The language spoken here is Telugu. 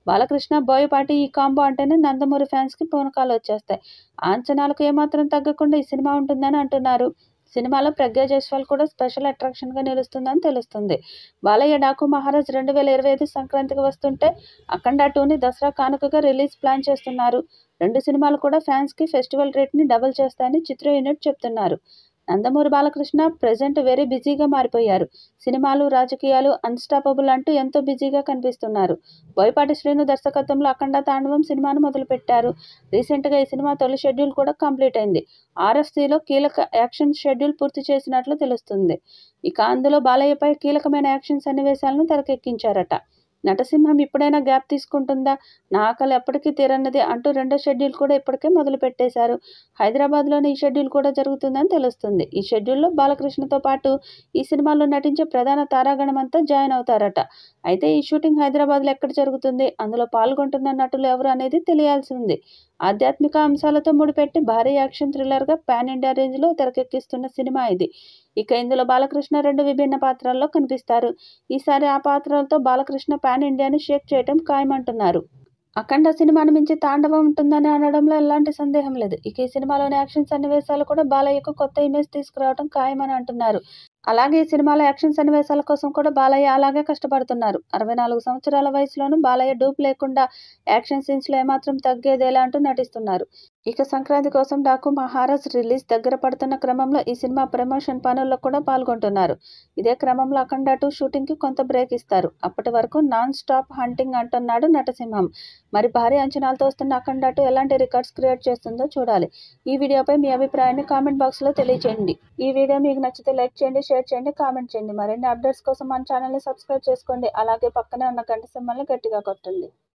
బాలకృష్ణ, బోయపాటి ఈ కాంబో అంటేనే నందమూరి ఫ్యాన్స్‌కి పూనకాలు వచ్చేస్తాయి. అంచనాలకు ఏమాత్రం తగ్గకుండా ఈ సినిమా ఉంటుందని అంటున్నారు. సినిమాలో ప్రజ్ఞా జైస్వాల్ కూడా స్పెషల్ అట్రాక్షన్‌గా నిలుస్తుందని తెలుస్తుంది. బాలయ్య డాకు మహారాజ్ 2025 సంక్రాంతికి వస్తుంటే, అఖండ 2ని దసరా కానుకగా రిలీజ్ ప్లాన్ చేస్తున్నారు. 2 సినిమాలు కూడా ఫ్యాన్స్‌కి ఫెస్టివల్ రేట్‌ని డబుల్ చేస్తాయని చిత్ర యూనిట్ చెప్తున్నారు. నందమూరి బాలకృష్ణ ప్రెజెంట్ వెరీ బిజీగా మారిపోయారు. సినిమాలు, రాజకీయాలు, అన్‌స్టాపబుల్ అంటూ ఎంతో బిజీగా కనిపిస్తున్నారు. బోయపాటి శ్రీను దర్శకత్వంలో అఖండ తాండవం సినిమాను మొదలుపెట్టారు. రీసెంట్‌గా ఈ సినిమా తొలి షెడ్యూల్ కూడా కంప్లీట్ అయింది. ఆర్ఎఫ్‌సిలో కీలక యాక్షన్ షెడ్యూల్ పూర్తి చేసినట్లు తెలుస్తుంది. ఇక అందులో బాలయ్యపై కీలకమైన యాక్షన్ సన్నివేశాలను తెరకెక్కించారట. నటసింహం ఇప్పుడైనా గ్యాప్ తీసుకుంటుందా? నా ఆకలి ఎప్పటికీ తీరన్నది అంటూ రెండో షెడ్యూల్ కూడా ఇప్పటికే మొదలుపెట్టేశారు. హైదరాబాద్‌లోనే ఈ షెడ్యూల్ కూడా జరుగుతుందని తెలుస్తుంది. ఈ షెడ్యూల్‌లో బాలకృష్ణతో పాటు ఈ సినిమాలో నటించే ప్రధాన తారాగణమంతా జాయిన్ అవుతారట. అయితే ఈ షూటింగ్ హైదరాబాద్‌లో ఎక్కడ జరుగుతుంది? అందులో పాల్గొంటున్న నటులు ఎవరు అనేది తెలియాల్సి ఉంది. ఆధ్యాత్మిక అంశాలతో ముడిపెట్టి భారీ యాక్షన్ థ్రిల్లర్‌గా పాన్ ఇండియా రేంజ్‌లో తెరకెక్కిస్తున్న సినిమా ఇది. ఇక ఇందులో బాలకృష్ణ 2 విభిన్న పాత్రల్లో కనిపిస్తారు. ఈసారి ఆ పాత్రలతో బాలకృష్ణ పాన్ ఇండియాని షేక్ చేయడం ఖాయమంటున్నారు. అఖండ సినిమాను మించి తాండవం ఉంటుందని అనడంలో ఎలాంటి సందేహం లేదు. ఇక ఈ సినిమాలోని యాక్షన్ సన్నివేశాలు కూడా బాలయ్యకు కొత్త ఇమేజ్ తీసుకురావడం ఖాయమని అంటున్నారు. అలాగే ఈ సినిమాలో యాక్షన్ సన్నివేశాల కోసం కూడా బాలయ్య అలాగే కష్టపడుతున్నారు. 64 సంవత్సరాల వయసులోనూ బాలయ్య డూప్ లేకుండా యాక్షన్ సీన్స్‌లో ఏమాత్రం తగ్గేదేలా అంటూ నటిస్తున్నారు. ఇక సంక్రాంతి కోసం డాకు మహారాజ్ రిలీజ్ దగ్గర పడుతున్న క్రమంలో ఈ సినిమా ప్రమోషన్ పనుల్లో కూడా పాల్గొంటున్నారు. ఇదే క్రమంలో అఖండ 2 షూటింగ్‌కి కొంత బ్రేక్ ఇస్తారు. అప్పటి వరకు నాన్ స్టాప్ హంటింగ్ అంటున్నాడు నటసింహం. మరి భారీ అంచనాలతో వస్తున్న అఖండ 2 ఎలాంటి రికార్డ్స్ క్రియేట్ చేస్తుందో చూడాలి. ఈ వీడియోపై మీ అభిప్రాయాన్ని కామెంట్ బాక్స్‌లో తెలియజేయండి. ఈ వీడియో మీకు నచ్చితే లైక్ చేయండి, షేర్ చేయండి, కామెంట్ చేయండి. మరిన్ని అప్డేట్స్ కోసం మన ఛానల్‌ని సబ్స్క్రైబ్ చేసుకోండి. అలాగే పక్కనే ఉన్న గంట సింబల్‌ని గట్టిగా కొట్టండి.